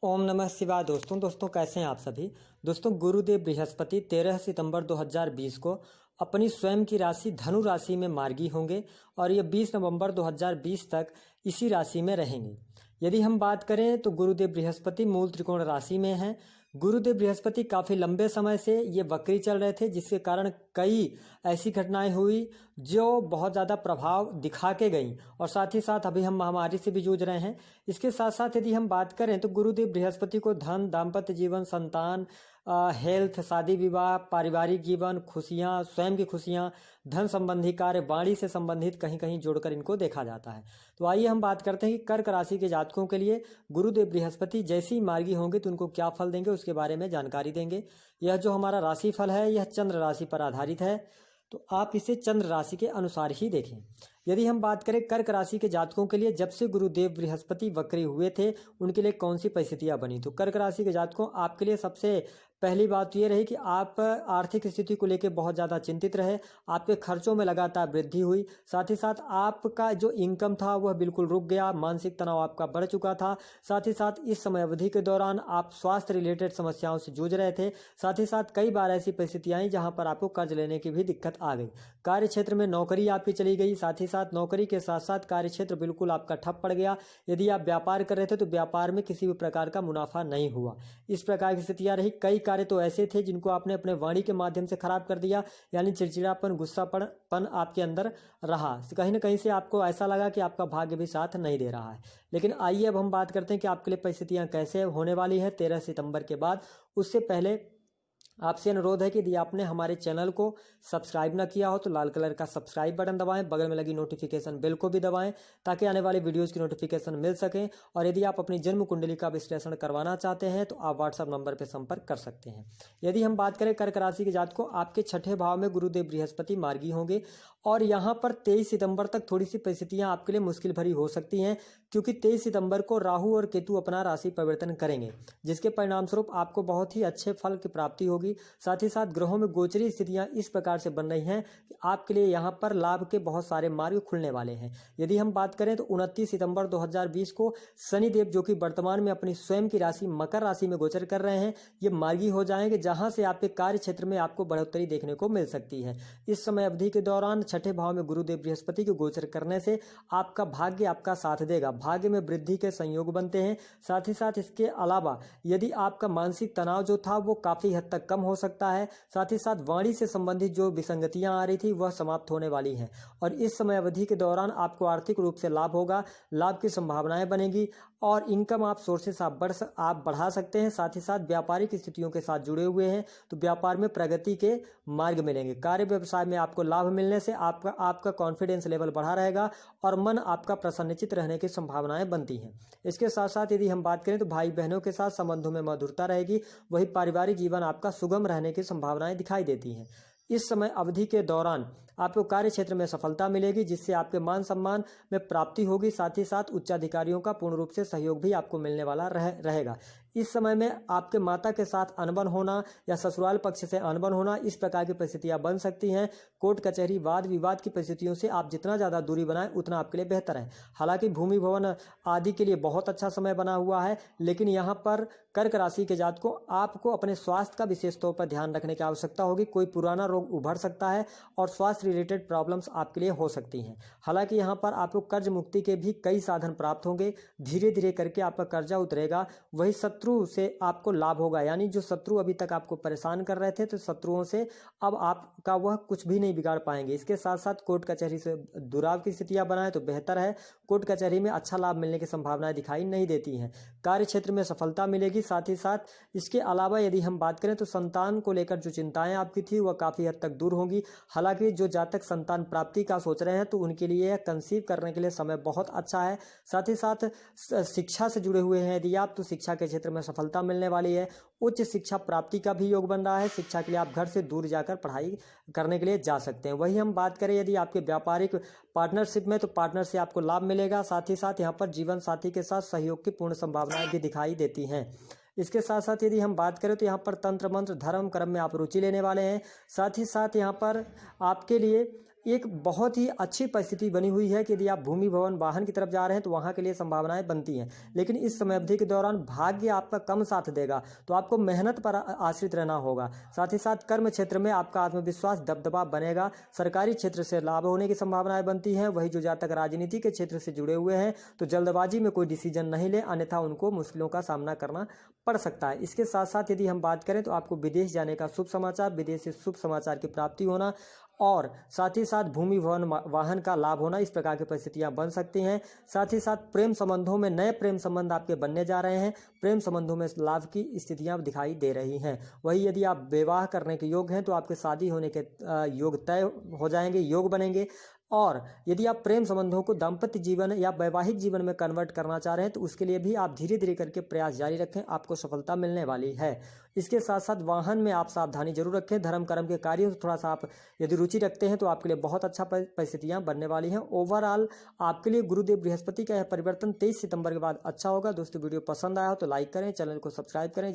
ओम नमः शिवाय। दोस्तों कैसे हैं आप सभी। दोस्तों गुरुदेव बृहस्पति 13 सितंबर 2020 को अपनी स्वयं की राशि धनु राशि में मार्गी होंगे और ये 20 नवंबर 2020 तक इसी राशि में रहेंगे। यदि हम बात करें तो गुरुदेव बृहस्पति मूल त्रिकोण राशि में हैं। गुरुदेव बृहस्पति काफ़ी लंबे समय से ये वक्री चल रहे थे, जिसके कारण कई ऐसी घटनाएं हुई जो बहुत ज़्यादा प्रभाव दिखा के गई और साथ ही साथ अभी हम महामारी से भी जूझ रहे हैं। इसके साथ साथ यदि हम बात करें तो गुरुदेव बृहस्पति को धन, दाम्पत्य जीवन, संतान, हेल्थ, शादी विवाह, पारिवारिक जीवन, खुशियाँ, स्वयं की खुशियाँ, धन संबंधी कार्य, वाणी से संबंधित कहीं कहीं जोड़कर इनको देखा जाता है। तो आइए हम बात करते हैं कि कर्क राशि के जातकों के लिए गुरुदेव बृहस्पति जैसी मार्गी होंगे तो उनको क्या फल देंगे, उसके बारे में जानकारी देंगे। यह जो हमारा राशि फल है यह चंद्र राशि पर आधारित है, तो आप इसे चंद्र राशि के अनुसार ही देखें। यदि हम बात करें कर्क राशि के जातकों के लिए जब से गुरुदेव बृहस्पति वक्री हुए थे उनके लिए कौन सी परिस्थितियां बनी, तो कर्क राशि के जातकों आपके लिए सबसे पहली बात ये रही कि आप आर्थिक स्थिति को लेकर बहुत ज़्यादा चिंतित रहे। आपके खर्चों में लगातार वृद्धि हुई, साथ ही साथ आपका जो इनकम था वह बिल्कुल रुक गया, मानसिक तनाव आपका बढ़ चुका था। साथ ही साथ इस समय अवधि के दौरान आप स्वास्थ्य रिलेटेड समस्याओं से जूझ रहे थे। साथ ही साथ कई बार ऐसी परिस्थितियां आई जहां पर आपको कर्ज लेने की भी दिक्कत आ गई। कार्य क्षेत्र में नौकरी आपकी चली गई, साथ ही साथ नौकरी के साथ साथ कार्य क्षेत्र बिल्कुल आपका ठप पड़ गया। यदि आप व्यापार कर रहे थे तो व्यापार में किसी भी प्रकार का मुनाफा नहीं हुआ। इस प्रकार की स्थितियां रही। कई कार्य तो ऐसे थे जिनको आपने अपने वाणी के माध्यम से खराब कर दिया, यानी चिड़चिड़ापन, गुस्सापन आपके अंदर रहा। कहीं ना कहीं से आपको ऐसा लगा कि आपका भाग्य भी साथ नहीं दे रहा है। लेकिन आइए अब हम बात करते हैं कि आपके लिए परिस्थितियां कैसे होने वाली है 13 सितंबर के बाद। उससे पहले आपसे अनुरोध है कि यदि आपने हमारे चैनल को सब्सक्राइब न किया हो तो लाल कलर का सब्सक्राइब बटन दबाएं, बगल में लगी नोटिफिकेशन बेल को भी दबाएं ताकि आने वाली वीडियोस की नोटिफिकेशन मिल सके। और यदि आप अपनी जन्म कुंडली का विश्लेषण करवाना चाहते हैं तो आप व्हाट्सएप नंबर पर संपर्क कर सकते हैं। यदि हम बात करें कर्क राशि के जातकों, आपके छठे भाव में गुरुदेव बृहस्पति मार्गी होंगे और यहाँ पर 23 सितंबर तक थोड़ी सी परिस्थितियां आपके लिए मुश्किल भरी हो सकती हैं, क्योंकि 23 सितंबर को राहु और केतु अपना राशि परिवर्तन करेंगे, जिसके परिणाम स्वरूप आपको बहुत ही अच्छे फल की प्राप्ति होगी। साथ ही साथ ग्रहों में गोचरी स्थितियां इस प्रकार से बन रही हैं कि आपके लिए यहाँ पर लाभ के बहुत सारे मार्ग खुलने वाले हैं। यदि हम बात करें तो 29 सितंबर 2020 को शनिदेव, जो कि वर्तमान में अपनी स्वयं की राशि मकर राशि में गोचर कर रहे हैं, ये मार्गी हो जाएंगे, जहां से आपके कार्य क्षेत्र में आपको बढ़ोतरी देखने को मिल सकती है। इस समय अवधि के दौरान छठे भाव में गुरुदेव बृहस्पति के गोचर करने से आपका भाग्य आपका साथ देगा, भाग्य में वृद्धि के संयोग बनते हैं। साथ ही साथ इसके अलावा यदि आपका मानसिक तनाव जो था वो काफी हद तक कम हो सकता है। साथ ही साथ वाणी से संबंधित जो विसंगतियां आ रही थी वह समाप्त होने वाली हैं और इस समय अवधि के दौरान आपको आर्थिक रूप से लाभ होगा, लाभ की संभावनाएं बनेगी और इनकम आप सोर्सेस आप बढ़ा सकते हैं। साथ ही साथ व्यापारिक स्थितियों के साथ जुड़े हुए हैं तो व्यापार में प्रगति के मार्ग मिलेंगे। कार्य व्यवसाय में आपको लाभ मिलने से आपका कॉन्फिडेंस लेवल बढ़ा रहेगा और मन आपका प्रसन्नचित रहने की संभावनाएं बनती हैं। इसके साथ साथ यदि हम बात करें तो भाई बहनों के साथ संबंधों में मधुरता रहेगी, वही पारिवारिक जीवन आपका सुगम रहने की संभावनाएं दिखाई देती हैं। इस समय अवधि के दौरान आपको कार्य क्षेत्र में सफलता मिलेगी, जिससे आपके मान सम्मान में प्राप्ति होगी। साथ ही साथ उच्चाधिकारियों का पूर्ण रूप से सहयोग भी आपको मिलने वाला रहेगा। इस समय में आपके माता के साथ अनबन होना या ससुराल पक्ष से अनबन होना, इस प्रकार की परिस्थितियां बन सकती हैं। कोर्ट कचहरी, वाद विवाद की परिस्थितियों से आप जितना ज़्यादा दूरी बनाएं उतना आपके लिए बेहतर है। हालांकि भूमि भवन आदि के लिए बहुत अच्छा समय बना हुआ है, लेकिन यहाँ पर कर्क राशि के जातकों आपको अपने स्वास्थ्य का विशेष तौर पर ध्यान रखने की आवश्यकता होगी। कोई पुराना रोग उभर सकता है और स्वास्थ्य रिलेटेड प्रॉब्लम्स आपके लिए हो सकती हैं। हालांकि यहाँ पर आपको कर्ज मुक्ति के भी कई साधन प्राप्त होंगे, धीरे धीरे करके आपका कर्जा उतरेगा। वही शत्रु से आपको लाभ होगा, यानी जो शत्रु अभी तक आपको परेशान कर रहे थे तो शत्रुओं से अब आपका वह कुछ भी नहीं बिगाड़ पाएंगे। इसके साथ साथ कोर्ट कचहरी से दुराव की स्थितियां बनाए तो बेहतर है। कोर्ट कचहरी में अच्छा लाभ मिलने की संभावनाएं दिखाई नहीं देती हैं। कार्य क्षेत्र में सफलता मिलेगी। साथ ही साथ इसके अलावा यदि हम बात करें तो संतान को लेकर जो चिंताएं आपकी थी वह काफी हद तक दूर होंगी। हालांकि जो जातक संतान प्राप्ति का सोच रहे हैं तो उनके लिए कंसीव करने के लिए समय बहुत अच्छा है। साथ ही साथ शिक्षा से जुड़े हुए हैं यदि आप, तो शिक्षा के क्षेत्र में सफलता मिलने वाली है। उच्च शिक्षा प्राप्ति का भी योग बन रहा है। शिक्षा के लिए आप घर से दूर जाकर पढ़ाई करने के लिए जा सकते हैं। वही हम बात करें यदि आपके व्यापारिक पार्टनरशिप में, तो पार्टनर से आपको लाभ मिलेगा। साथ ही साथ यहाँ पर जीवन साथी के साथ सहयोग की पूर्ण संभावनाएं भी दिखाई देती हैं। इसके साथ साथ यदि हम बात करें तो यहाँ पर तंत्र मंत्र धर्म कर्म में आप रुचि लेने वाले हैं। साथ ही साथ यहाँ पर आपके लिए एक बहुत ही अच्छी परिस्थिति बनी हुई है कि यदि आप भूमि भवन वाहन की तरफ जा रहे हैं तो वहाँ के लिए संभावनाएं बनती हैं। लेकिन इस समय अवधि के दौरान भाग्य आपका कम साथ देगा, तो आपको मेहनत पर आश्रित रहना होगा। साथ ही साथ कर्म क्षेत्र में आपका आत्मविश्वास दबदबा बनेगा। सरकारी क्षेत्र से लाभ होने की संभावनाएं बनती हैं। वही जो जातक राजनीति के क्षेत्र से जुड़े हुए हैं तो जल्दबाजी में कोई डिसीजन नहीं ले, अन्यथा उनको मुश्किलों का सामना करना पड़ सकता है। इसके साथ साथ यदि हम बात करें तो आपको विदेश जाने का शुभ समाचार, विदेश से शुभ समाचार की प्राप्ति होना और साथ ही साथ भूमि भवन वाहन का लाभ होना, इस प्रकार की परिस्थितियां बन सकती हैं। साथ ही साथ प्रेम संबंधों में नए प्रेम संबंध आपके बनने जा रहे हैं। प्रेम संबंधों में लाभ की स्थितियां दिखाई दे रही हैं। वही यदि आप विवाह करने के योग हैं तो आपके शादी होने के योग तय हो जाएंगे, योग बनेंगे। और यदि आप प्रेम संबंधों को दाम्पत्य जीवन या वैवाहिक जीवन में कन्वर्ट करना चाह रहे हैं तो उसके लिए भी आप धीरे धीरे करके प्रयास जारी रखें, आपको सफलता मिलने वाली है। इसके साथ साथ वाहन में आप सावधानी जरूर रखें। धर्म कर्म के कार्यों से थोड़ा सा आप यदि रुचि रखते हैं तो आपके लिए बहुत अच्छा परिस्थितियां बनने वाली हैं। ओवरऑल आपके लिए गुरुदेव बृहस्पति का यह परिवर्तन 23 सितंबर के बाद अच्छा होगा। दोस्तों वीडियो पसंद आया हो तो लाइक करें, चैनल को सब्सक्राइब करें।